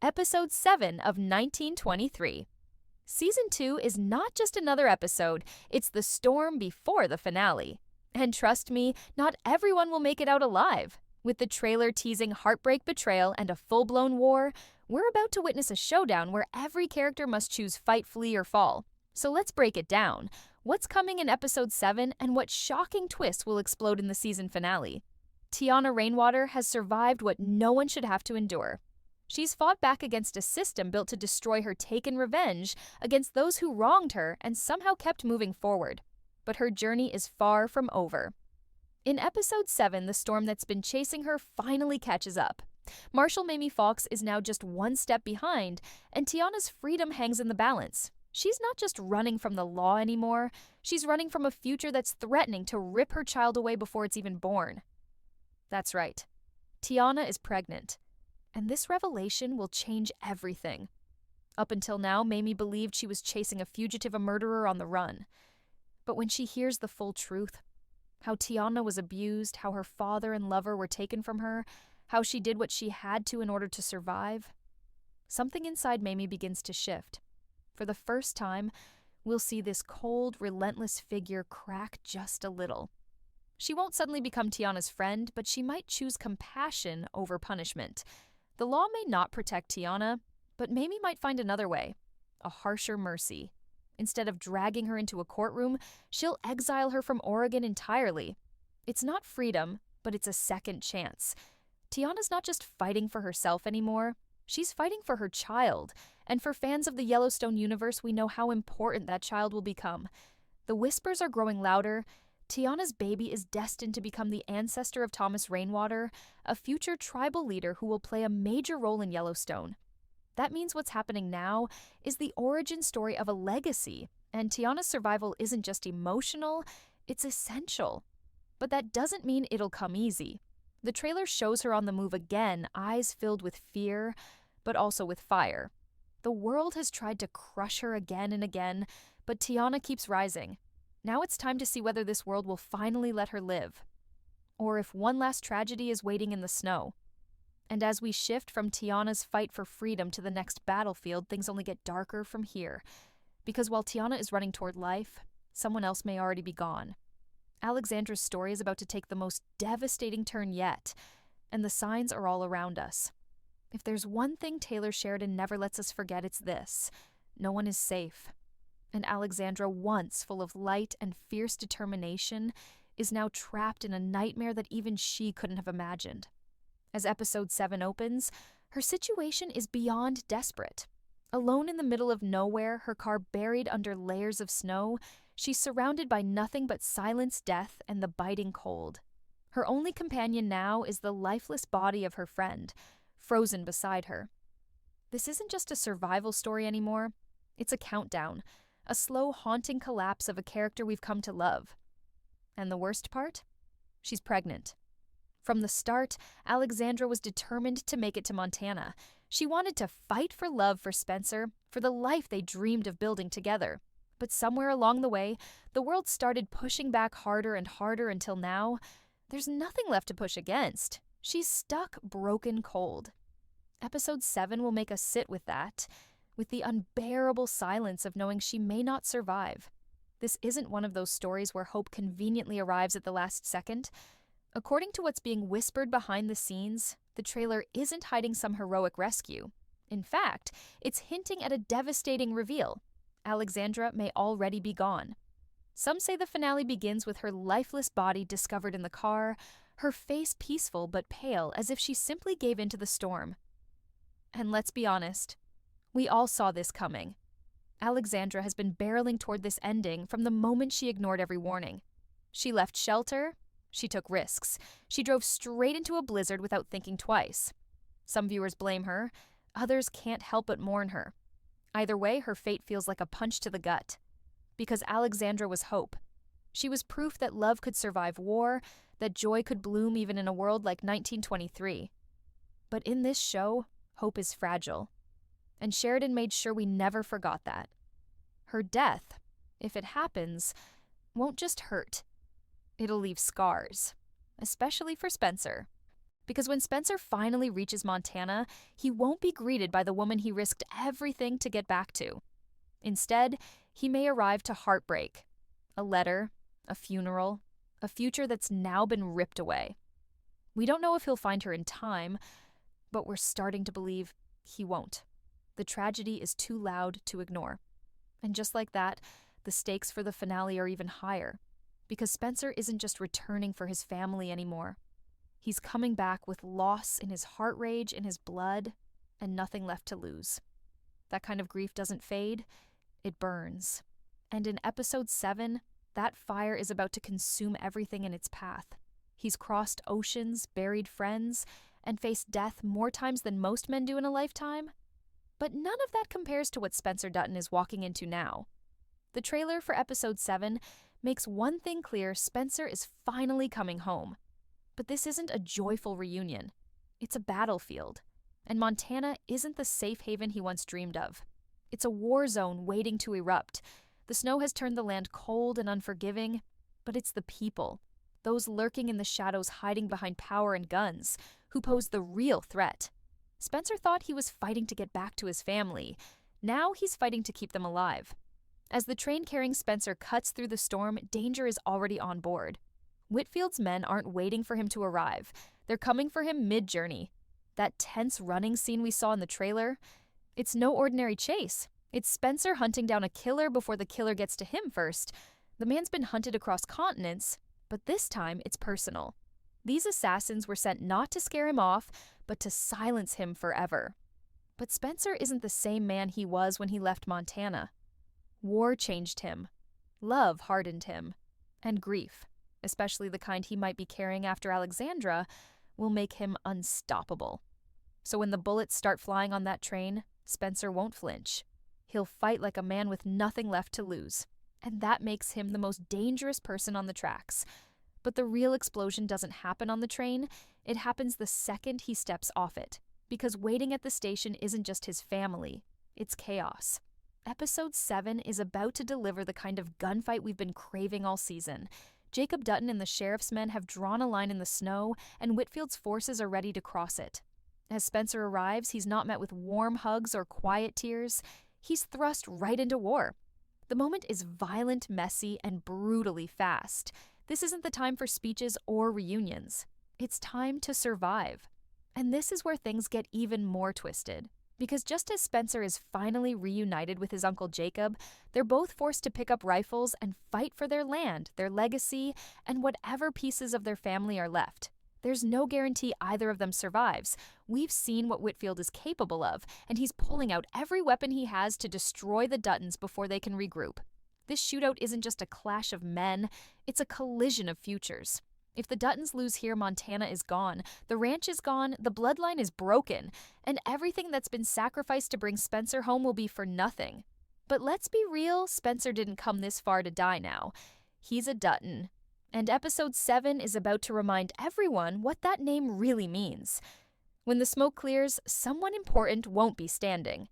Episode 7 of 1923. Season 2 is not just another episode, it's the storm before the finale. And trust me, not everyone will make it out alive. With the trailer teasing heartbreak, betrayal, and a full-blown war, we're about to witness a showdown where every character must choose fight, flee, or fall. So let's break it down. What's coming in episode 7 and what shocking twists will explode in the season finale? Teonna Rainwater has survived what no one should have to endure. She's fought back against a system built to destroy her taken revenge against those who wronged her and somehow kept moving forward. But her journey is far from over. In episode 7, the storm that's been chasing her finally catches up. Marshal Mamie Fox is now just one step behind, and Teonna's freedom hangs in the balance. She's not just running from the law anymore, she's running from a future that's threatening to rip her child away before it's even born. That's right. Teonna is pregnant. And this revelation will change everything. Up until now, Mamie believed she was chasing a fugitive, a murderer on the run. But when she hears the full truth, how Teonna was abused, how her father and lover were taken from her, how she did what she had to in order to survive, something inside Mamie begins to shift. For the first time, we'll see this cold, relentless figure crack just a little. She won't suddenly become Teonna's friend, but she might choose compassion over punishment. The law may not protect Teonna, but Mamie might find another way, a harsher mercy. Instead of dragging her into a courtroom, she'll exile her from Oregon entirely. It's not freedom, but it's a second chance. Teonna's not just fighting for herself anymore, she's fighting for her child, and for fans of the Yellowstone universe, we know how important that child will become. The whispers are growing louder. Teonna's baby is destined to become the ancestor of Thomas Rainwater, a future tribal leader who will play a major role in Yellowstone. That means what's happening now is the origin story of a legacy, and Teonna's survival isn't just emotional, it's essential. But that doesn't mean it'll come easy. The trailer shows her on the move again, eyes filled with fear, but also with fire. The world has tried to crush her again and again, but Teonna keeps rising. Now it's time to see whether this world will finally let her live, or if one last tragedy is waiting in the snow. And as we shift from Teonna's fight for freedom to the next battlefield, things only get darker from here. Because while Teonna is running toward life, someone else may already be gone. Alexandra's story is about to take the most devastating turn yet, and the signs are all around us. If there's one thing Taylor Sheridan never lets us forget, it's this: no one is safe. And Alexandra, once full of light and fierce determination, is now trapped in a nightmare that even she couldn't have imagined. As episode 7 opens, her situation is beyond desperate. Alone in the middle of nowhere, her car buried under layers of snow, she's surrounded by nothing but silence, death, and the biting cold. Her only companion now is the lifeless body of her friend, frozen beside her. This isn't just a survival story anymore, it's a countdown. A slow, haunting collapse of a character we've come to love. And the worst part? She's pregnant. From the start, Alexandra was determined to make it to Montana. She wanted to fight for love for Spencer, for the life they dreamed of building together. But somewhere along the way, the world started pushing back harder and harder until now, there's nothing left to push against. She's stuck broken cold. Episode 7 will make us sit with that, with the unbearable silence of knowing she may not survive. This isn't one of those stories where hope conveniently arrives at the last second. According to what's being whispered behind the scenes, the trailer isn't hiding some heroic rescue. In fact, it's hinting at a devastating reveal. Alexandra may already be gone. Some say the finale begins with her lifeless body discovered in the car, her face peaceful but pale as if she simply gave in to the storm. And let's be honest, we all saw this coming. Alexandra has been barreling toward this ending from the moment she ignored every warning. She left shelter, she took risks, she drove straight into a blizzard without thinking twice. Some viewers blame her, others can't help but mourn her. Either way, her fate feels like a punch to the gut. Because Alexandra was hope. She was proof that love could survive war, that joy could bloom even in a world like 1923. But in this show, hope is fragile. And Sheridan made sure we never forgot that. Her death, if it happens, won't just hurt. It'll leave scars, especially for Spencer. Because when Spencer finally reaches Montana, he won't be greeted by the woman he risked everything to get back to. Instead, he may arrive to heartbreak, a letter, a funeral, a future that's now been ripped away. We don't know if he'll find her in time, but we're starting to believe he won't. The tragedy is too loud to ignore. And just like that, the stakes for the finale are even higher, because Spencer isn't just returning for his family anymore. He's coming back with loss in his heart rage, in his blood, and nothing left to lose. That kind of grief doesn't fade, it burns. And in episode 7, that fire is about to consume everything in its path. He's crossed oceans, buried friends, and faced death more times than most men do in a lifetime. But none of that compares to what Spencer Dutton is walking into now. The trailer for episode 7 makes one thing clear: Spencer is finally coming home. But this isn't a joyful reunion. It's a battlefield. And Montana isn't the safe haven he once dreamed of. It's a war zone waiting to erupt. The snow has turned the land cold and unforgiving, but it's the people, those lurking in the shadows hiding behind power and guns, who pose the real threat. Spencer thought he was fighting to get back to his family. Now he's fighting to keep them alive. As the train carrying Spencer cuts through the storm, danger is already on board. Whitfield's men aren't waiting for him to arrive. They're coming for him mid-journey. That tense running scene we saw in the trailer, it's no ordinary chase. It's Spencer hunting down a killer before the killer gets to him first. The man's been hunted across continents, but this time it's personal. These assassins were sent not to scare him off, but to silence him forever. But Spencer isn't the same man he was when he left Montana. War changed him. Love hardened him. And grief, especially the kind he might be carrying after Alexandra, will make him unstoppable. So when the bullets start flying on that train, Spencer won't flinch. He'll fight like a man with nothing left to lose. And that makes him the most dangerous person on the tracks. But the real explosion doesn't happen on the train. It happens the second he steps off it. Because waiting at the station isn't just his family, it's chaos. Episode 7 is about to deliver the kind of gunfight we've been craving all season. Jacob Dutton and the sheriff's men have drawn a line in the snow, and Whitfield's forces are ready to cross it. As Spencer arrives, he's not met with warm hugs or quiet tears. He's thrust right into war. The moment is violent, messy, and brutally fast. This isn't the time for speeches or reunions. It's time to survive. And this is where things get even more twisted. Because just as Spencer is finally reunited with his uncle Jacob, they're both forced to pick up rifles and fight for their land, their legacy, and whatever pieces of their family are left. There's no guarantee either of them survives. We've seen what Whitfield is capable of, and he's pulling out every weapon he has to destroy the Duttons before they can regroup. This shootout isn't just a clash of men, it's a collision of futures. If the Duttons lose here, Montana is gone, the ranch is gone, the bloodline is broken, and everything that's been sacrificed to bring Spencer home will be for nothing. But let's be real, Spencer didn't come this far to die now. He's a Dutton. And episode 7 is about to remind everyone what that name really means. When the smoke clears, someone important won't be standing.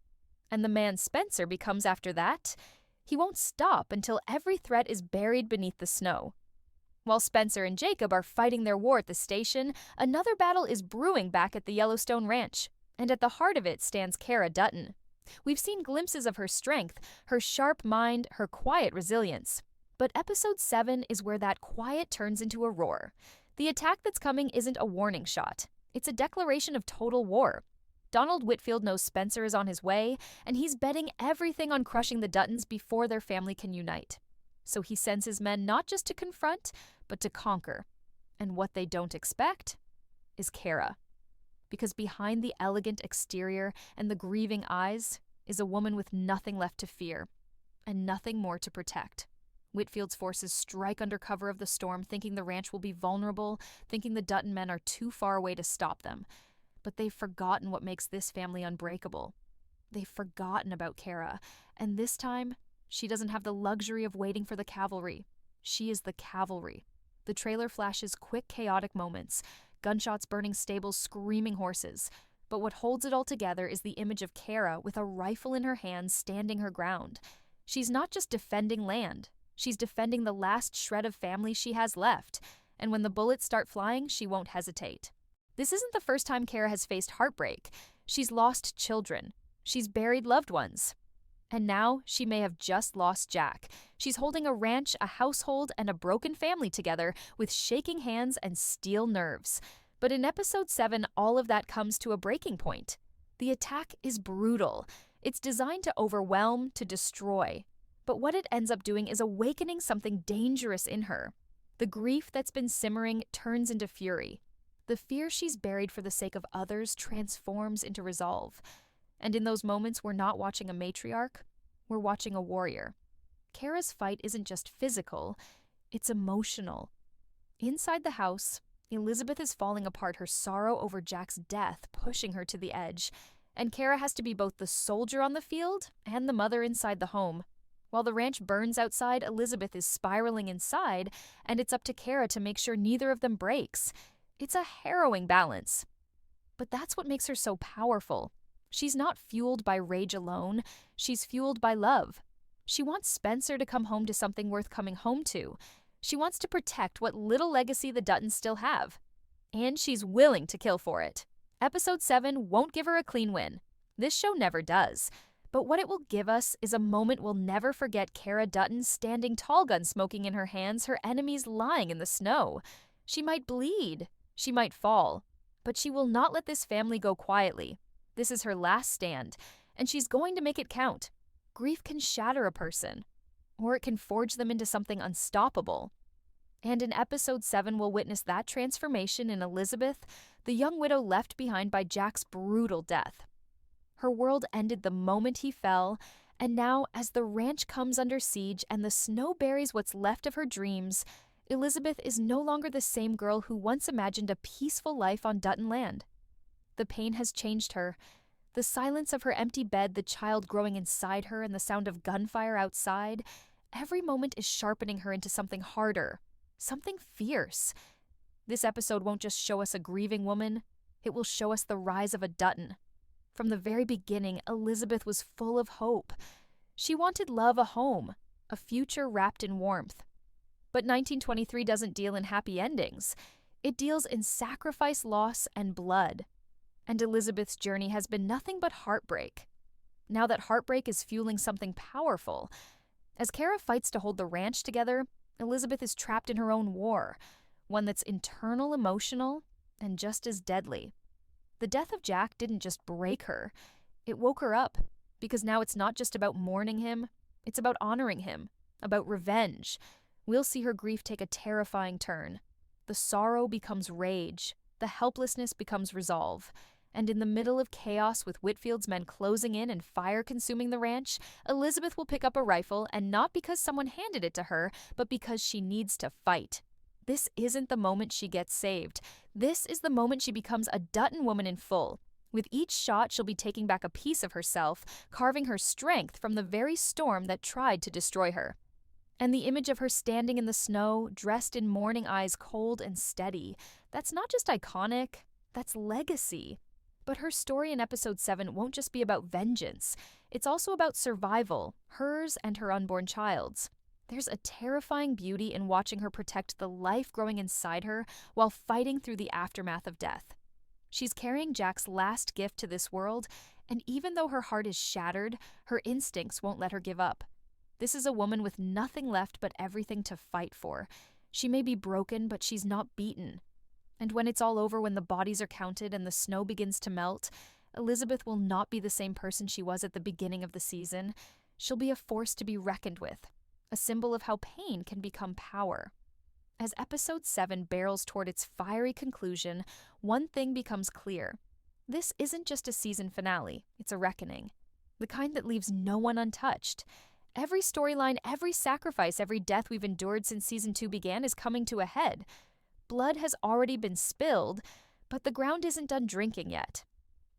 And the man Spencer becomes after that, he won't stop until every threat is buried beneath the snow. While Spencer and Jacob are fighting their war at the station, another battle is brewing back at the Yellowstone Ranch. And at the heart of it stands Cara Dutton. We've seen glimpses of her strength, her sharp mind, her quiet resilience. But episode 7 is where that quiet turns into a roar. The attack that's coming isn't a warning shot. It's a declaration of total war. Donald Whitfield knows Spencer is on his way, and he's betting everything on crushing the Duttons before their family can unite. So he sends his men not just to confront, but to conquer. And what they don't expect is Cara. Because behind the elegant exterior and the grieving eyes is a woman with nothing left to fear and nothing more to protect. Whitfield's forces strike under cover of the storm, thinking the ranch will be vulnerable, thinking the Dutton men are too far away to stop them. But they've forgotten what makes this family unbreakable. They've forgotten about Cara, and this time, she doesn't have the luxury of waiting for the cavalry. She is the cavalry. The trailer flashes quick, chaotic moments, gunshots burning stables, screaming horses. But what holds it all together is the image of Cara with a rifle in her hand, standing her ground. She's not just defending land. She's defending the last shred of family she has left, and when the bullets start flying, she won't hesitate. This isn't the first time Cara has faced heartbreak. She's lost children. She's buried loved ones. And now she may have just lost Jack. She's holding a ranch, a household, and a broken family together with shaking hands and steel nerves. But in episode 7, all of that comes to a breaking point. The attack is brutal. It's designed to overwhelm, to destroy. But what it ends up doing is awakening something dangerous in her. The grief that's been simmering turns into fury. The fear she's buried for the sake of others transforms into resolve. And in those moments, we're not watching a matriarch, we're watching a warrior. Cara's fight isn't just physical, it's emotional. Inside the house, Elizabeth is falling apart, her sorrow over Jack's death pushing her to the edge. And Cara has to be both the soldier on the field and the mother inside the home. While the ranch burns outside, Elizabeth is spiraling inside, and it's up to Cara to make sure neither of them breaks. It's a harrowing balance. But that's what makes her so powerful. She's not fueled by rage alone, she's fueled by love. She wants Spencer to come home to something worth coming home to. She wants to protect what little legacy the Duttons still have. And she's willing to kill for it. Episode 7 won't give her a clean win. This show never does. But what it will give us is a moment we'll never forget: Cara Dutton standing tall, gun smoking in her hands, her enemies lying in the snow. She might bleed, she might fall, but she will not let this family go quietly. This is her last stand, and she's going to make it count. Grief can shatter a person, or it can forge them into something unstoppable. And in episode 7, we'll witness that transformation in Elizabeth, the young widow left behind by Jack's brutal death. Her world ended the moment he fell, and now, as the ranch comes under siege and the snow buries what's left of her dreams, Elizabeth is no longer the same girl who once imagined a peaceful life on Dutton land. The pain has changed her. The silence of her empty bed, the child growing inside her, and the sound of gunfire outside, every moment is sharpening her into something harder, something fierce. This episode won't just show us a grieving woman, it will show us the rise of a Dutton. From the very beginning, Elizabeth was full of hope. She wanted love, a home, a future wrapped in warmth. But 1923 doesn't deal in happy endings. It deals in sacrifice, loss, and blood. And Elizabeth's journey has been nothing but heartbreak. Now that heartbreak is fueling something powerful. As Cara fights to hold the ranch together, Elizabeth is trapped in her own war, one that's internal, emotional, and just as deadly. The death of Jack didn't just break her, it woke her up, because now it's not just about mourning him, it's about honoring him, about revenge. We'll see her grief take a terrifying turn. The sorrow becomes rage, the helplessness becomes resolve. And in the middle of chaos, with Whitfield's men closing in and fire consuming the ranch, Elizabeth will pick up a rifle, and not because someone handed it to her, but because she needs to fight. This isn't the moment she gets saved. This is the moment she becomes a Dutton woman in full. With each shot, she'll be taking back a piece of herself, carving her strength from the very storm that tried to destroy her. And the image of her standing in the snow, dressed in mourning, eyes cold and steady, that's not just iconic, that's legacy. But her story in episode 7 won't just be about vengeance. It's also about survival, hers and her unborn child's. There's a terrifying beauty in watching her protect the life growing inside her while fighting through the aftermath of death. She's carrying Jack's last gift to this world, and even though her heart is shattered, her instincts won't let her give up. This is a woman with nothing left but everything to fight for. She may be broken, but she's not beaten. And when it's all over, when the bodies are counted and the snow begins to melt, Elizabeth will not be the same person she was at the beginning of the season. She'll be a force to be reckoned with, a symbol of how pain can become power. As episode 7 barrels toward its fiery conclusion, one thing becomes clear. This isn't just a season finale, it's a reckoning. The kind that leaves no one untouched. Every storyline, every sacrifice, every death we've endured since season 2 began is coming to a head. Blood has already been spilled, but the ground isn't done drinking yet.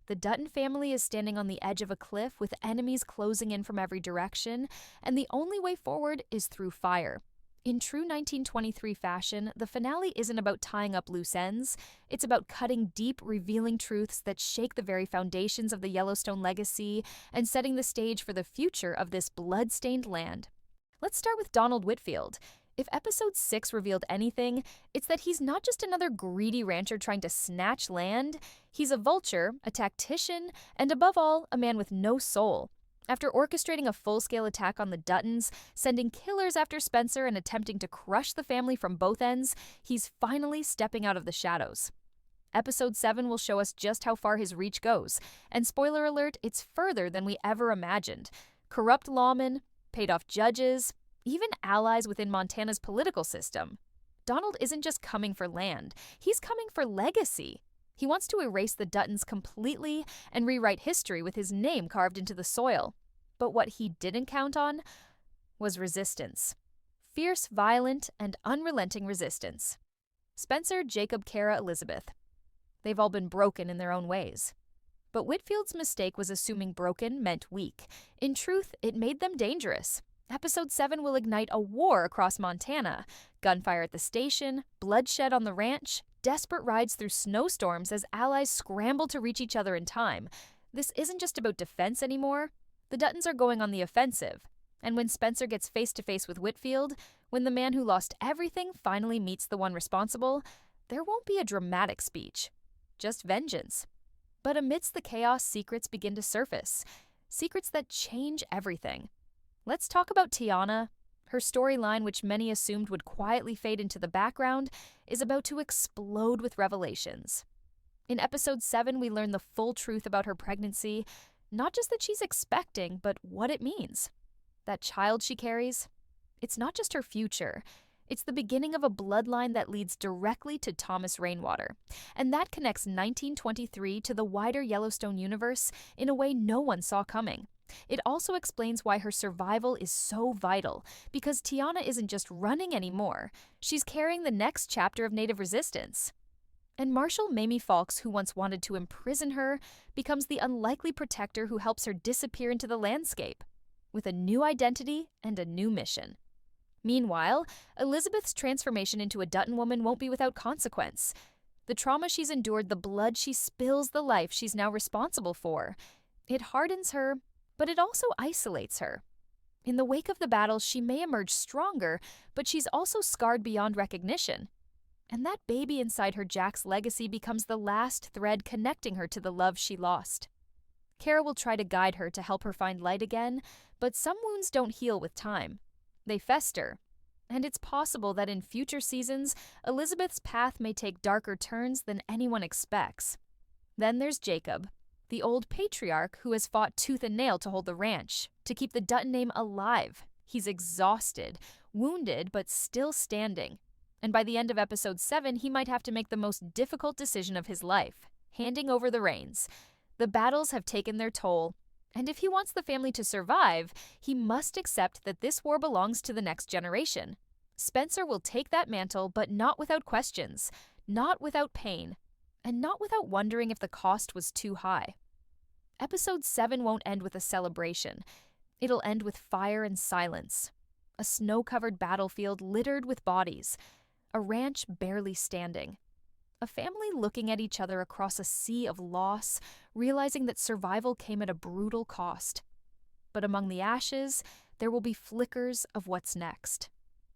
The Dutton family is standing on the edge of a cliff with enemies closing in from every direction, and the only way forward is through fire. In true 1923 fashion, the finale isn't about tying up loose ends. It's about cutting deep, revealing truths that shake the very foundations of the Yellowstone legacy and setting the stage for the future of this blood-stained land. Let's start with Donald Whitfield. If episode 6 revealed anything, it's that he's not just another greedy rancher trying to snatch land. He's a vulture, a tactician, and above all, a man with no soul. After orchestrating a full-scale attack on the Duttons, sending killers after Spencer and attempting to crush the family from both ends, he's finally stepping out of the shadows. Episode 7 will show us just how far his reach goes, and spoiler alert, it's further than we ever imagined. Corrupt lawmen, paid-off judges, even allies within Montana's political system. Donald isn't just coming for land, he's coming for legacy. He wants to erase the Duttons completely and rewrite history with his name carved into the soil. But what he didn't count on was resistance. Fierce, violent, and unrelenting resistance. Spencer, Jacob, Cara, Elizabeth. They've all been broken in their own ways. But Whitfield's mistake was assuming broken meant weak. In truth, it made them dangerous. Episode 7 will ignite a war across Montana. Gunfire at the station, bloodshed on the ranch, desperate rides through snowstorms as allies scramble to reach each other in time. This isn't just about defense anymore. The Duttons are going on the offensive. And when Spencer gets face-to-face with Whitfield, when the man who lost everything finally meets the one responsible, there won't be a dramatic speech. Just vengeance. But amidst the chaos, secrets begin to surface. Secrets that change everything. Let's talk about Teonna. Her storyline, which many assumed would quietly fade into the background, is about to explode with revelations. In episode 7, we learn the full truth about her pregnancy, not just that she's expecting, but what it means. That child she carries, it's not just her future. It's the beginning of a bloodline that leads directly to Thomas Rainwater. And that connects 1923 to the wider Yellowstone universe in a way no one saw coming. It also explains why her survival is so vital, because Teonna isn't just running anymore, she's carrying the next chapter of Native resistance. And Marshal Mamie Fawkes, who once wanted to imprison her, becomes the unlikely protector who helps her disappear into the landscape, with a new identity and a new mission. Meanwhile, Elizabeth's transformation into a Dutton woman won't be without consequence. The trauma she's endured, the blood she spills, the life she's now responsible for. It hardens her, but it also isolates her. In the wake of the battle, she may emerge stronger, but she's also scarred beyond recognition. And that baby inside her, Jack's legacy, becomes the last thread connecting her to the love she lost. Cara will try to guide her to help her find light again, but some wounds don't heal with time. They fester. And it's possible that in future seasons, Elizabeth's path may take darker turns than anyone expects. Then there's Jacob, the old patriarch who has fought tooth and nail to hold the ranch, to keep the Dutton name alive. He's exhausted, wounded, but still standing. And by the end of episode 7, he might have to make the most difficult decision of his life, handing over the reins. The battles have taken their toll, and if he wants the family to survive, he must accept that this war belongs to the next generation. Spencer will take that mantle, but not without questions, not without pain, and not without wondering if the cost was too high. Episode 7 won't end with a celebration. It'll end with fire and silence. A snow-covered battlefield littered with bodies. A ranch barely standing. A family looking at each other across a sea of loss, realizing that survival came at a brutal cost. But among the ashes, there will be flickers of what's next.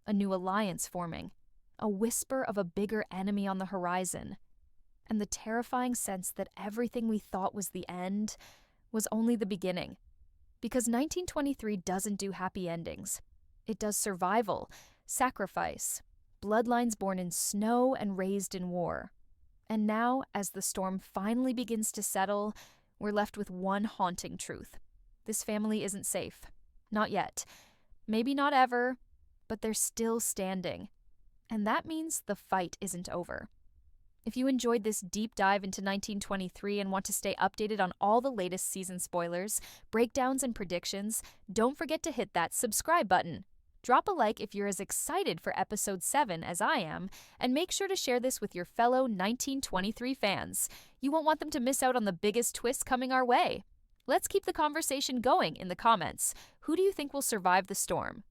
A new alliance forming. A whisper of a bigger enemy on the horizon. And the terrifying sense that everything we thought was the end was only the beginning. Because 1923 doesn't do happy endings. It does survival, sacrifice, bloodlines born in snow and raised in war. And now, as the storm finally begins to settle, we're left with one haunting truth. This family isn't safe. Not yet. Maybe not ever, but they're still standing. And that means the fight isn't over. If you enjoyed this deep dive into 1923 and want to stay updated on all the latest season spoilers, breakdowns, and predictions, don't forget to hit that subscribe button. Drop a like if you're as excited for episode 7 as I am, and make sure to share this with your fellow 1923 fans. You won't want them to miss out on the biggest twist coming our way. Let's keep the conversation going in the comments. Who do you think will survive the storm?